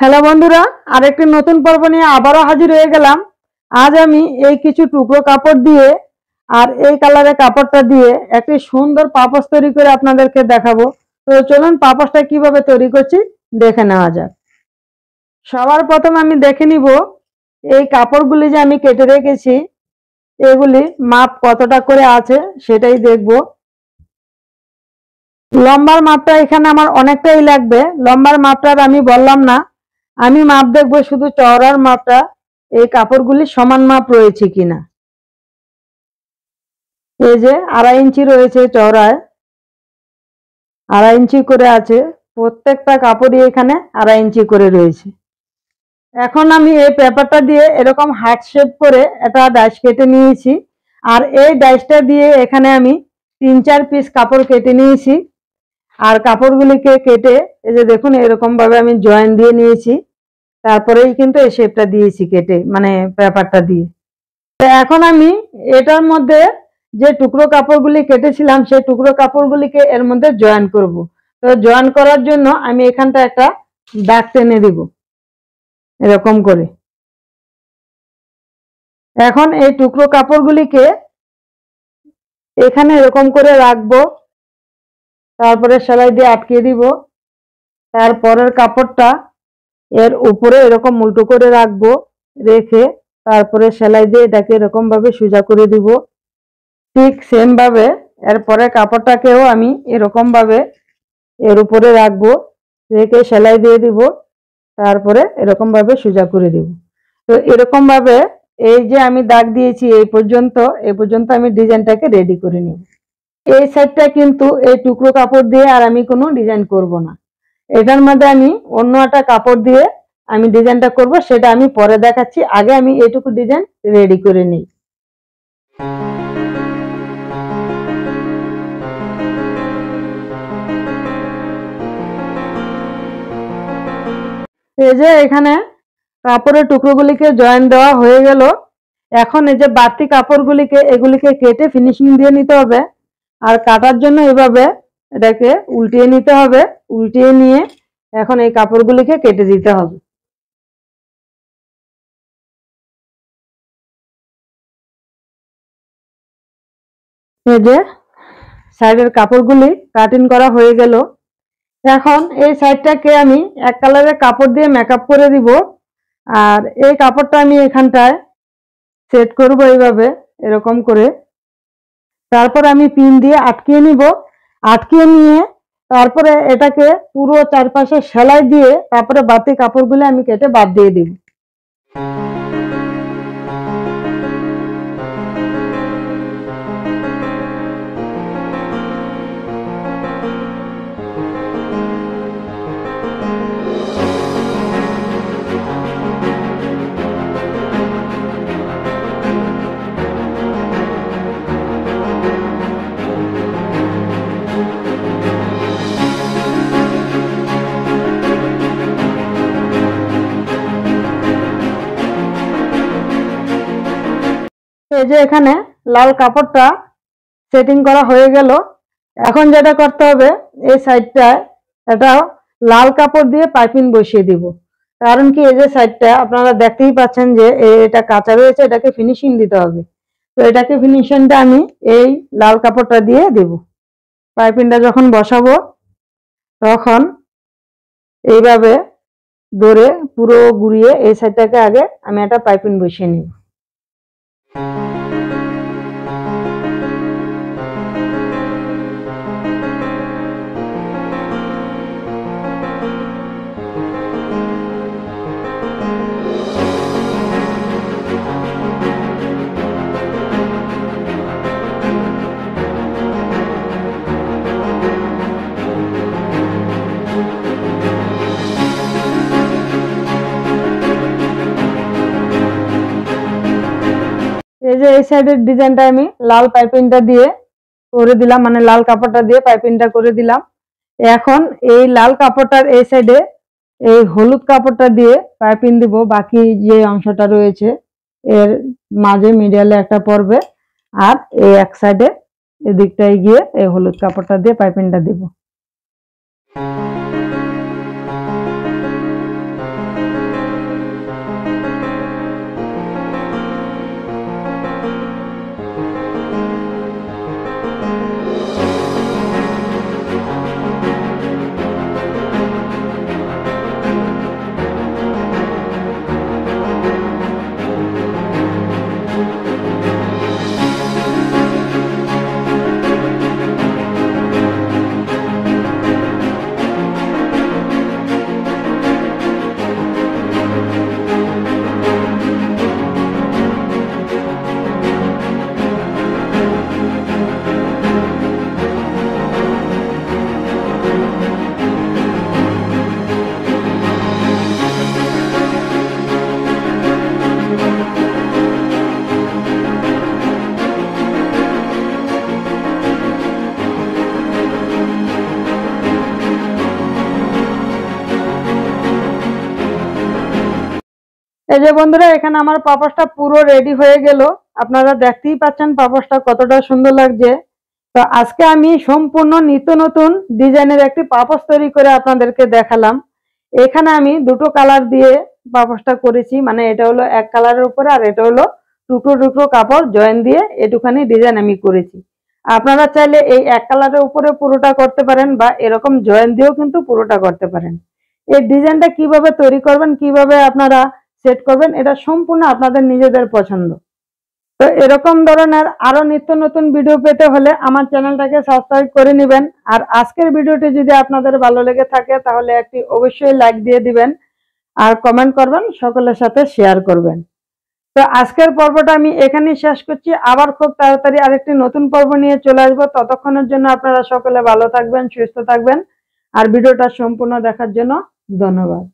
Hello বন্ধুরা, আরেকটি নতুন পর্ব নিয়ে আবারও হাজির হয়ে গেলাম। আজ আমি এই কিছু টুকরো কাপড় দিয়ে আর এই কালারের কাপড়টা দিয়ে একটি সুন্দর পাপোশ তৈরি করে আপনাদেরকে দেখাবো। তো চলুন পাপোশটা কিভাবে তৈরি করছি দেখে নেওয়া যাক। সবার প্রথম আমি দেখে নিব এই কাপড়গুলি যে আমি কেটে রেখেছি এগুলি মাপ কতটা করে আছে সেটাই দেখব। লম্বার মাপটা এখানে আমার অনেকটাই লাগবে, লম্বার মাপটা আমি বললাম না, আমি মাপ দেখবো শুধু চওড়ার মাপটা এই কাপড়গুলি সমান মাপ রয়েছে কিনা। এই যে 2.5 ইঞ্চি রয়েছে চওড়ায়, 2.5 ইঞ্চি করে আছে, প্রত্যেকটা কাপড়ই এখানে 2.5 ইঞ্চি করে রয়েছে। এখন আমি এই পেপারটা দিয়ে এরকম হার্ট শেপ করে একটা ডাইস কেটে নিয়েছি, আর এই ডাইসটা দিয়ে এখানে আমি 3-4 পিস কাপড় কেটে নিয়েছি। আর কাপড়গুলিকে কেটে এই যে দেখুন এরকম ভাবে আমি জয়েন দিয়ে নিয়েছি, তারপরেই কিন্তু এই শেপটা দিয়েছি কেটে, মানে পেপারটা দিয়ে। তো এখন আমি এটার মধ্যে যে টুকরো কাপড়গুলি কেটেছিলাম সেই টুকরো কাপড়গুলিকে এর মধ্যে জয়েন করব। তো জয়েন করার জন্য আমি এখানটা একটা দাগ টেনে দিব এরকম করে। এখন এই টুকরো কাপড়গুলিকে এখানে এরকম করে রাখবো, তারপরে সেলাই দিয়ে আটকে দিব। তারপরের কাপড়টা এর উপরে এরকম উল্টো করে রাখবো, রেখে তারপরে সেলাই দিয়ে এটাকে এরকম ভাবে সোজা করে দিব। ঠিক সেম ভাবে এরপরে কাপড়টাকেও আমি এরকম ভাবে এর উপরে রাখবো, রেখে সেলাই দিয়ে দিব, তারপরে এরকম ভাবে সোজা করে দিব। তো এরকম ভাবে এই যে আমি দাগ দিয়েছি এই পর্যন্ত আমি ডিজাইনটাকে রেডি করে নেব। এই সাইডটা কিন্তু এই টুকরো কাপড় দিয়ে আর আমি কোনো ডিজাইন করব না, এটার মধ্যে আমি অন্য একটা কাপড় দিয়ে আমি ডিজাইনটা করব, সেটা আমি পরে দেখাচ্ছি। আগে আমি এইটুকু ডিজাইন রেডি করে নিই। এই যে এখানে কাপড়ের টুকরোগুলিকে জয়েন দেওয়া হয়ে গেল। এখন এই যে বাড়তি কাপড়গুলিকে এগুলিকে কেটে ফিনিশিং দিয়ে নিতে হবে। আর কাটার জন্য এভাবে এটাকে উল্টিয়ে নিতে হবে, উল্টিয়ে নিয়ে এখন এই কাপড়গুলিকে কেটে দিতে হবে। এই যে সাইডের কাপড়গুলি কাটিং করা হয়ে গেল। এখন এই সাইডটাকে আমি এক কালারের কাপড় দিয়ে মেকআপ করে দিব, আর এই কাপড়টা আমি এখানটায় সেট করব এইভাবে এরকম করে। তারপর আমি পিন দিয়ে আটকিয়ে নিব, আটকিয়ে নিয়ে তারপরে এটাকে পুরো চারপাশে সেলাই দিয়ে তারপরে বাড়তি কাপড়গুলো আমি কেটে বাদ দিয়ে দিব। এই যে এখানে লাল কাপড়টা সেটিং করা হয়ে গেল। এখন যেটা করতে হবে এই সাইডটায় এটা লাল কাপড় দিয়ে পাইপিং বসিয়ে দিব। কারণ কি এই যে সাইডটা আপনারা দেখতেই পাচ্ছেন যে এটা কাঁচা রয়েছে, এটাকে ফিনিশিং দিতে হবে। তো এটাকে ফিনিশিংটা আমি এই লাল কাপড়টা দিয়ে দেব। পাইপিংটা যখন বসাবো তখন এইভাবে ধরে পুরো ঘুরিয়ে এই সাইডটাকে আগে আমি একটা পাইপিং বসিয়ে নিব। এই যে এই সাইডের ডিজাইনটা আমি লাল পাইপিংটা দিয়ে করে দিলাম, মানে লাল কাপড়টা দিয়ে পাইপিংটা করে দিলাম। এখন এই লাল কাপড়টার এই সাইডে এই হলুদ কাপড়টা দিয়ে পাইপিং দিব, বাকি যে অংশটা রয়েছে এর মাঝে মিডিয়ালে একটা পড়বে, আর এই এক সাইডে এদিকটায় গিয়ে এই হলুদ কাপড়টা দিয়ে পাইপিংটা দিব। এই যে বন্ধুরা, এখানে আমার পাপোশটা পুরো রেডি হয়ে গেল। আপনারা দেখতেই পাচ্ছেন পাপোশটা কতটা সুন্দর লাগছে। তো আজকে আমি সম্পূর্ণ নিত্য নতুন ডিজাইনের একটি পাপোশ তৈরি করে আপনাদেরকে দেখালাম। এখানে আমি দুটো কালার দিয়ে পাপোশটা করেছি, মানে এটা হলো এক কালারের উপরে আর এটা হলো টুকরো টুকরো কাপড় জয়েন দিয়ে এটুখানি ডিজাইন আমি করেছি। আপনারা চাইলে এই এক কালারের উপরে পুরোটা করতে পারেন বা এরকম জয়েন দিয়েও কিন্তু পুরোটা করতে পারেন। এই ডিজাইনটা কিভাবে তৈরি করবেন, কিভাবে আপনারা সেট করবেন, এটা সম্পূর্ণ আপনাদের নিজেদের পছন্দ। তো এরকম ধরনের আরো নিত্য নতুন ভিডিও পেতে হলে আমার চ্যানেলটাকে সাবস্ক্রাইব করে নেবেন। আর আজকের ভিডিওটি যদি আপনাদের ভালো লেগে থাকে তাহলে একটি অবশ্যই লাইক দিয়ে দিবেন আর কমেন্ট করবেন, সকলের সাথে শেয়ার করবেন। তো আজকের পর্বটা আমি এখানেই শেষ করছি। আবার খুব তাড়াতাড়ি আরেকটি নতুন পর্ব নিয়ে চলে আসবো। ততক্ষণের জন্য আপনারা সকলে ভালো থাকবেন, সুস্থ থাকবেন। আর ভিডিওটা সম্পূর্ণ দেখার জন্য ধন্যবাদ।